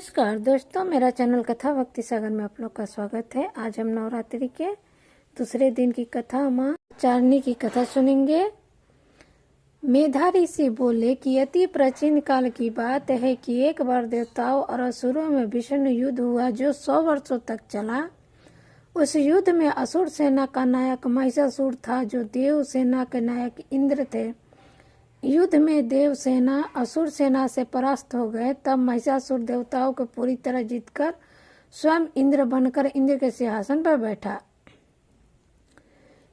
नमस्कार दोस्तों, मेरा चैनल कथा भक्ति सागर में आप लोग का स्वागत है। आज हम नवरात्रि के दूसरे दिन की कथा माँ चारनी की कथा सुनेंगे। मेधा ऋषि बोले कि अति प्राचीन काल की बात है कि एक बार देवताओं और असुरों में भीषण युद्ध हुआ जो 100 वर्षों तक चला। उस युद्ध में असुर सेना का नायक महिषासुर था जो देव सेना के नायक इंद्र थे। युद्ध में देव सेना असुर सेना से परास्त हो गए। तब महिषासुर देवताओं को पूरी तरह जीतकर स्वयं इंद्र बनकर इंद्र के सिंहासन पर बैठा।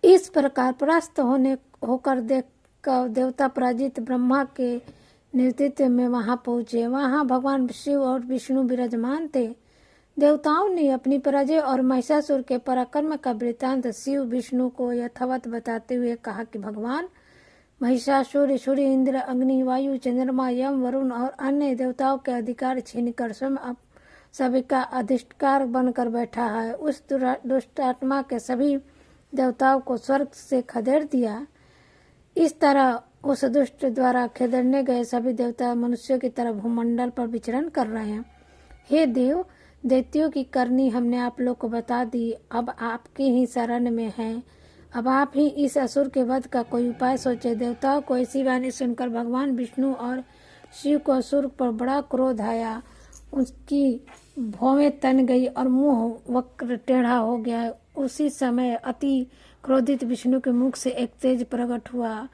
इस प्रकार परास्त होकर देवता पराजित ब्रह्मा के नेतृत्व में वहां पहुंचे। वहां भगवान शिव और विष्णु विराजमान थे। देवताओं ने अपनी पराजय और महिषासुर के पराक्रम का वृत्तांत शिव विष्णु को यथावत बताते हुए कहा कि भगवान महिषासुर सूर्य, इंद्र, अग्नि, वायु, चंद्रमा, यम, वरुण और अन्य देवताओं के अधिकार छीनकर स्वयं सभी का अधिष्ठार बनकर बैठा है। उस दुष्ट आत्मा के सभी देवताओं को स्वर्ग से खदेड़ दिया। इस तरह उस दुष्ट द्वारा खदेड़ने गए सभी देवता मनुष्यों की तरह भूमंडल पर विचरण कर रहे हैं। हे देव, दैत्यों की करनी हमने आप लोग को बता दी, अब आपकी ही शरण में है। अब आप ही इस असुर के वध का कोई उपाय सोचे। देवताओं को ऐसी वाणी सुनकर भगवान विष्णु और शिव को असुर पर बड़ा क्रोध आया। उसकी भौवें तन गई और मुंह वक्र टेढ़ा हो गया। उसी समय अति क्रोधित विष्णु के मुख से एक तेज प्रकट हुआ।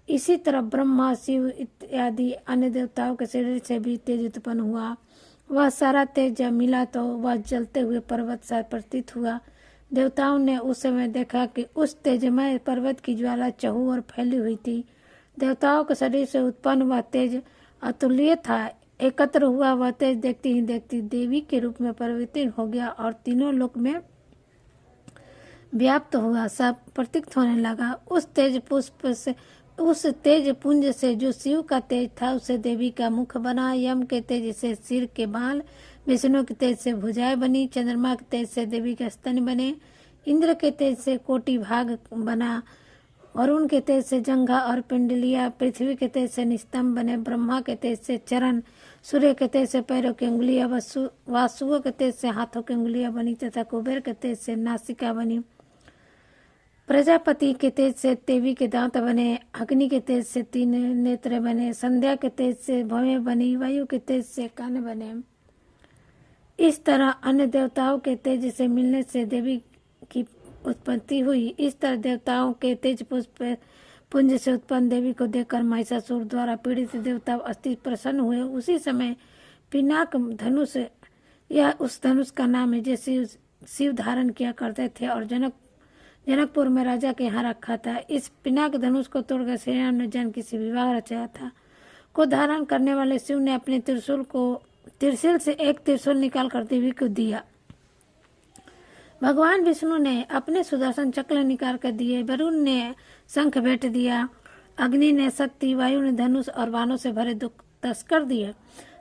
इसी तरह ब्रह्मा, शिव इत्यादि अन्य देवताओं के शरीर से भी तेज उत्पन्न हुआ। वह सारा तेज जब मिला तो वह जलते हुए पर्वत सा प्रतीत हुआ। देवताओं ने उस समय देखा कि उस तेजमय पर्वत की ज्वाला चहुओर फैली हुई थी। देवताओं के शरीर से उत्पन्न वह तेज अतुल्य था। एकत्र हुआ वह तेज देखती ही देखती देवी के रूप में परिवर्तित हो गया और तीनों लोक में व्याप्त हुआ, सब प्रतीत होने लगा। उस तेज पुंज से जो शिव का तेज था उसे देवी का मुख बना। यम के तेज से सिर के बाल, विष्णु के तेज से भुजाएं बनी, चंद्रमा के तेज से देवी के स्तन बने, इंद्र के तेज से कोटि भाग बना, वरुण के तेज से जंघा और पिंडलिया, पृथ्वी के तेज से निस्तंभ बने, ब्रह्मा के तेज से चरण, सूर्य के तेज से पैरों की उंगलियां, वासुओं के तेज से हाथों की उंगलियां बनी तथा कुबेर के तेज से नासिका बनी, प्रजापति के तेज से देवी के दांत बने, अग्नि के तेज से 3 नेत्र बने, संध्या के तेज से भवें बनी, वायु के तेज से कान बने। इस तरह अन्य देवताओं के तेज से मिलने से देवी की उत्पत्ति हुई। इस तरह देवताओं के तेज पुंज से उत्पन्न देवी को देखकर महिषासुर द्वारा पीड़ित देवता अति प्रसन्न हुए। उसी समय पिनाक धनुष, यह उस धनुष का नाम है जैसे शिव धारण किया करते थे और जनकपुर में राजा के यहाँ रखा था। इस पिनाक धनुष को तोड़कर श्री राम ने जानकी से विवाह रचाया था। को धारण करने वाले शिव ने अपने त्रिशूल से एक त्रिशूल निकाल कर देवी को दिया। भगवान विष्णु ने अपने सुदर्शन चक्र निकाल कर दिए। वरुण ने शंख भेंट दिया, अग्नि ने शक्ति, वायु ने धनुष और बाणों से भरे तस्कर दिए।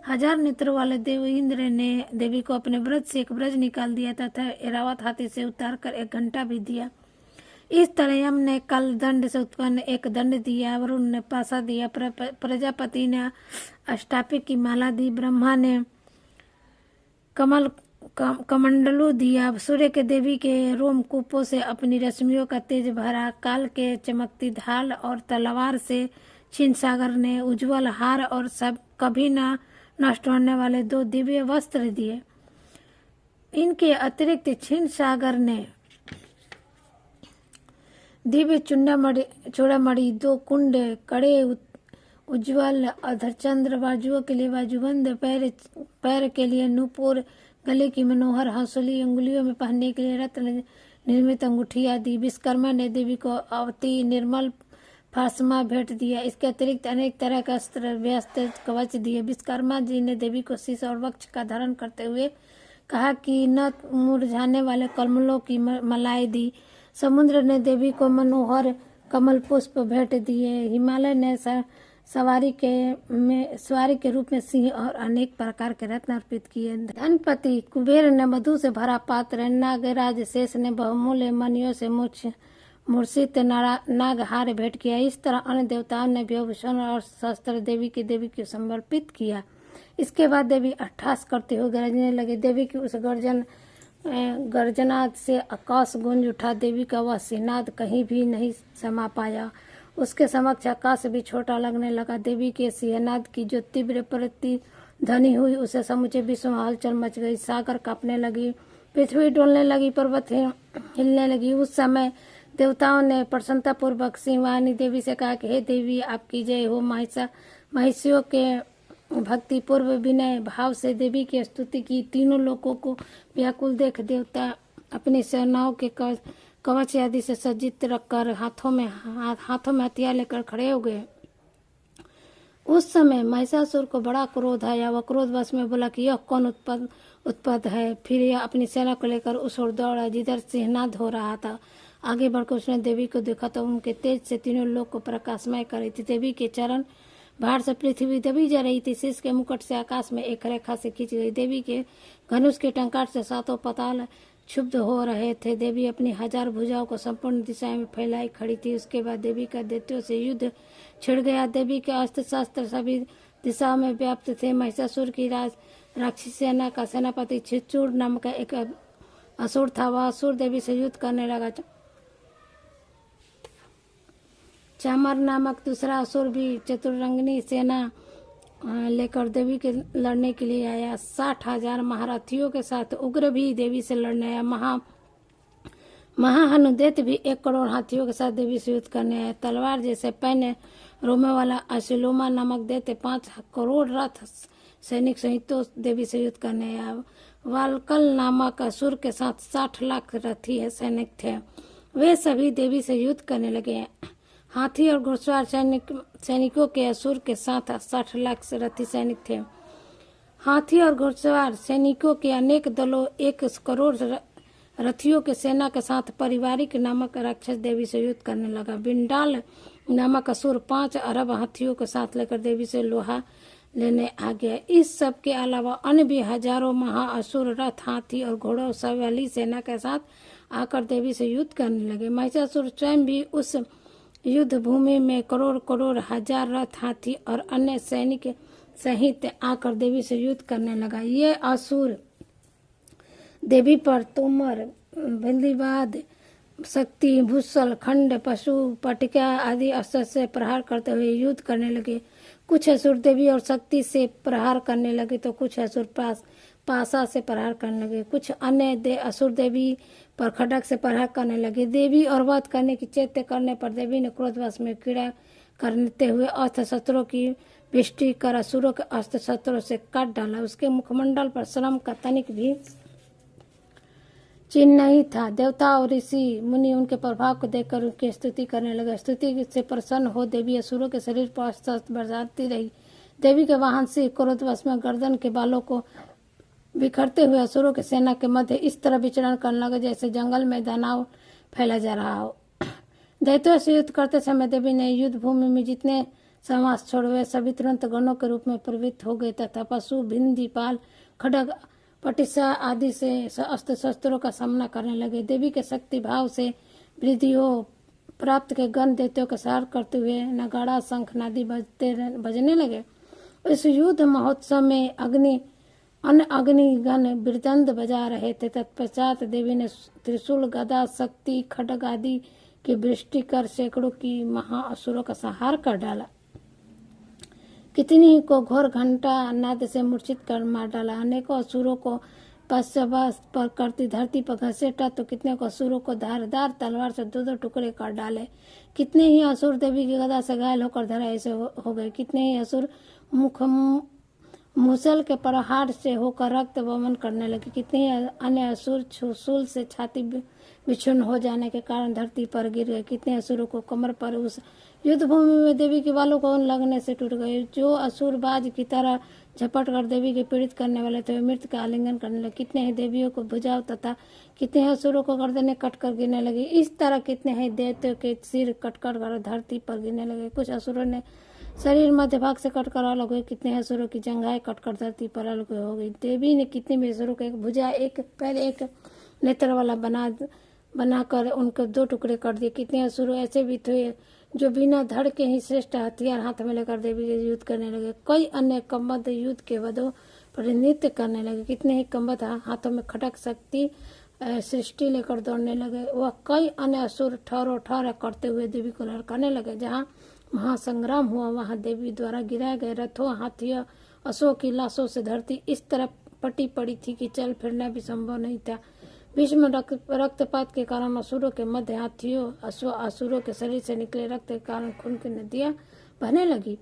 1000 नेत्रों वाले देव इंद्र ने देवी को अपने व्रज से एक व्रज निकाल दिया तथा ऐरावत हाथी से उतार कर एक घंटा भी दिया। इस तरह यम ने कल दंड से उत्पन्न एक दंड दिया, वरुण ने पासा दिया, प्रजापति ने अष्टापी की माला दी, ब्रह्मा ने कमंडलू दिया, सूर्य के देवी के रोमकूपों से अपनी रश्मियों का तेज भरा, काल के चमकती ढाल और तलवार से क्षीरसागर ने उज्जवल हार और सब कभी न नष्ट होने वाले 2 दिव्य वस्त्र दिए। इनके अतिरिक्त क्षीरसागर ने दिव्य चूड़ामणि, 2 कुंड, कड़े उज्ज्वल अधरचंद्र, बाजुओं के लिए बाजूबंद, पैर के लिए नूपुर, गले की मनोहर हंसुली, अंगुलियों में पहनने के लिए रत्न निर्मित अंगूठियां दी। विश्वकर्मा ने देवी को अवती निर्मल फासमा भेंट दिया। इसके अतिरिक्त अनेक तरह का अस्त्र व्यस्त्र कवच दिए। विश्वकर्मा जी ने देवी को शीश और वक्ष का धारण करते हुए कहा कि न मुरझाने वाले कमलों की मलाई दी। समुद्र ने देवी को मनोहर कमल पुष्प भेंट दिए। हिमालय ने सवारी के रूप में सिंह और अनेक प्रकार के रत्न अर्पित किए। धनपति कुबेर ने मधु से भरा पात्र, नागराज शेष ने बहुमूल्य मणियों से मूर्छित नागहार भेंट किया। इस तरह अन्य देवताओं ने विभूषण और शस्त्र देवी को समर्पित किया। इसके बाद देवी अट्ठास करते हुए गरजने लगे। देवी की उस गर्जना से आकाश गूंज उठा। देवी का वह सिंहनाद कहीं भी नहीं समा पाया। उसके समक्ष आकाश भी छोटा लगने लगा। देवी के सिंहनाद की जो तीव्र प्रतिध्वनि हुई, उसे समूचे विश्व में हलचल मच गई। सागर कांपने लगी, पृथ्वी डोलने लगी, पर्वत हिलने लगी। उस समय देवताओं ने प्रसन्नतापूर्वक सिंहवाहिनी देवी से कहा कि हे देवी, आपकी जय हो। महिषियों के भक्ति पूर्व विनय भाव से देवी की स्तुति की। तीनों लोगों को व्याकुल देख देवता अपनी सेनाओं के कवच आदि से सज्जित रखकर हाथों में हथियार लेकर खड़े हो गए। उस समय महिषासुर को बड़ा क्रोध आया। वह क्रोधवश में बोला कि यह कौन उत्पन्न है। फिर यह अपनी सेना को लेकर उस ओर दौड़ा जिधर सिंहनाद हो रहा था। आगे बढ़कर उसने देवी को देखा तो उनके तेज से तीनों लोग को प्रकाशमय कर रही थी। देवी के चरण भार से पृथ्वी दबी जा रही थी। शीश के मुकुट से आकाश में एक रेखा से खींच गई। देवी के धनुष के टंकार से सातों पाताल क्षुब्ध हो रहे थे। देवी अपनी 1000 भुजाओं को संपूर्ण दिशाएं में फैलाई खड़ी थी। उसके बाद देवी का दैत्यों से युद्ध छिड़ गया। देवी के अस्त्र शस्त्र सभी दिशाओं में व्याप्त थे। महिषासुर की राक्षसी सेना का सेनापति छिचूर नामक एक असुर था। वह असुर देवी से युद्ध करने लगा। चामर नामक दूसरा असुर भी चतुरंगिनी सेना लेकर देवी के लड़ने के लिए आया। 60,000 महारथियों के साथ उग्र भी देवी से लड़ने आया। महाहनुदैत्य भी 1 करोड़ हाथियों के साथ देवी से युद्ध करने आया। तलवार जैसे पैने रोमे वाला अशिलोमा नामक दैत्य 5 करोड़ रथ सैनिक सहित देवी से युद्ध करने आया। वालकल नामक असुर के साथ 60 लाख रथी सैनिक थे। वे सभी देवी से युद्ध करने लगे। हाथी और घुड़सवार सैनिकों के असुर के साथ 60 लाख रथी सैनिक थे। हाथी और घुड़सवार सैनिकों के अनेक दलों 1 करोड़ रथियों के सेना के साथ पारिवारिक नामक राक्षस देवी से युद्ध करने लगा। बिंडाल नामक असुर 5 अरब हाथियों के साथ लेकर देवी से लोहा लेने आ गया। इस सब के अलावा अन्य भी हजारों महाअसुर रथ, हाथी और घोड़ों सब वाली सेना के साथ आकर देवी से युद्ध करने लगे। महिषासुर स्वयं भी उस युद्ध भूमि में करोड़ हजार रथ, हाथी और अन्य सैनिक सहित आकर देवी से युद्ध करने लगा। ये असुर देवी पर तोमर, बिंदीवाद, शक्ति, भूसल, खंड, पशु, पटिका आदि अस्त्र से प्रहार करते हुए युद्ध करने लगे। कुछ असुर देवी और शक्ति से प्रहार करने लगे तो कुछ असुर पासा से प्रहार करने लगे। कुछ अन्य असुर देवी पर खड्ग से प्रहार करने लगे। देवी और वध करने की चेष्टा करने पर देवी ने क्रोधवश में क्रीड़ा करते हुए अस्त्र शस्त्रों की वृष्टि कर असुरों के अस्त्र शस्त्रों से काट डाला। उसके मुखमंडल पर श्रम का तनिक भी चिन्ह नहीं था। देवता और ऋषि मुनि उनके प्रभाव को देखकर उनकी स्तुति करने लगे। स्तुति से प्रसन्न हो देवी असुरों के शरीर पर अस्त्र बरसाती रही। देवी के वाहन से क्रोधवश में गर्दन के बालों को बिखरते हुए असुरों की सेना के मध्य इस तरह विचरण करने लगे जैसे जंगल में दानव फैला जा रहा हो। दैत्यों से युद्ध करते समय देवी ने युद्ध भूमि में जितने समास छोड़े सभी तुरंत गणों के रूप में प्रवृत्त हो गए तथा पशु, भिंडी, पाल, खड्ग, पटिसा आदि से अस्त्र शस्त्रों का सामना करने लगे। देवी के शक्ति भाव से वृद्धि हो प्राप्त के गण दैत्यों का संहार करते हुए नगाड़ा, शंख, नादी बजने लगे। इस युद्ध महोत्सव में अग्निगण वृदंड बजा रहे थे। तत्पश्चात देवी ने त्रिशूल, गदा, शक्ति, खड्ग आदि की वृष्टि कर सैकड़ों की महाअसुरों का संहार कर डाला। कितनी को घोर घंटा नाद से मूर्छित कर मार डाला। अनेकों असुरों को पश्चात पर करती धरती पर घसीटा तो कितने को असुरों को धारदार तलवार से 2-2 टुकड़े कर डाले। कितने ही असुर देवी की गदा से घायल होकर धरा ऐसे हो गए। कितने ही असुर मूसल के प्रहार से होकर रक्त वमन करने लगे। कितने ही अन्य असुर शूल से छाती विच्छिन्न हो जाने के कारण धरती पर गिर गए। कितने असुरों को कमर पर उस युद्ध भूमि में देवी के बालों को लगने से टूट गए। जो असुर बाज की तरह झपट कर देवी के पीड़ित करने वाले थे वे मृत्यु का आलिंगन करने लगे। कितने ही देवियों को भुजाओ तथा कितने ही असुरों को गर्दनें कटकर गिरने लगे। इस तरह कितने ही दैत्यों के सिर कटकर कर धरती पर गिरने लगे। कुछ असुरों ने शरीर मध्य भाग से कटकर अलग हुए। कितने असुरों की जंघाएं कटकर धरती पर अलग हो गई। देवी ने कितने भी असुरों को एक भुजा, एक पैर, एक नेत्र वाला बनाकर उनको 2 टुकड़े कर दिए। कितने असुर ऐसे भी थे जो बिना धड़ के ही श्रेष्ठ हथियार हाथ में लेकर देवी के युद्ध करने लगे। कई अन्य कम्बद्ध युद्ध के वधों पर नृत्य करने लगे। कितने ही कम्बद्ध हाथों में खटक शक्ति सृष्टि लेकर दौड़ने लगे। वह कई अन्य असुर ठहरो ठहर करते हुए देवी को लड़काने लगे। जहाँ महासंग्राम हुआ वहां देवी द्वारा गिराए गए रथों, हाथियों, अश्वों की लाशों से धरती इस तरह पटी पड़ी थी कि चल फिरना भी संभव नहीं था। भीष्म रक्तपात के कारण असुरों के मध्य हाथियों, अश्व, असुरों के शरीर से निकले रक्त के कारण खून की नदियां बहने लगी।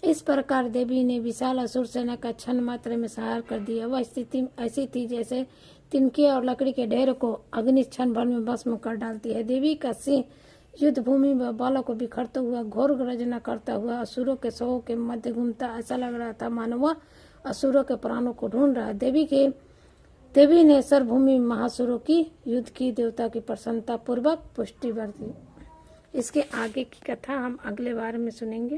इस प्रकार देवी ने विशाल असुर सेना का क्षण मात्र में संहार कर दिया। वह स्थिति ऐसी थी जैसे तिनके और लकड़ी के ढेर को अग्नि क्षण भर में भस्म कर डालती है। देवी का सिंह युद्ध भूमि में बालों को बिखरता हुआ घोर गर्जना करता हुआ असुरों के शवों के मध्य घूमता ऐसा लग रहा था मानो वह असुरों के प्राणों को ढूंढ रहा है। देवी ने सर्वभूमि में महासुरों की युद्ध की, देवता की प्रसन्नता पूर्वक पुष्टि बरती। इसके आगे की कथा हम अगले बार में सुनेंगे।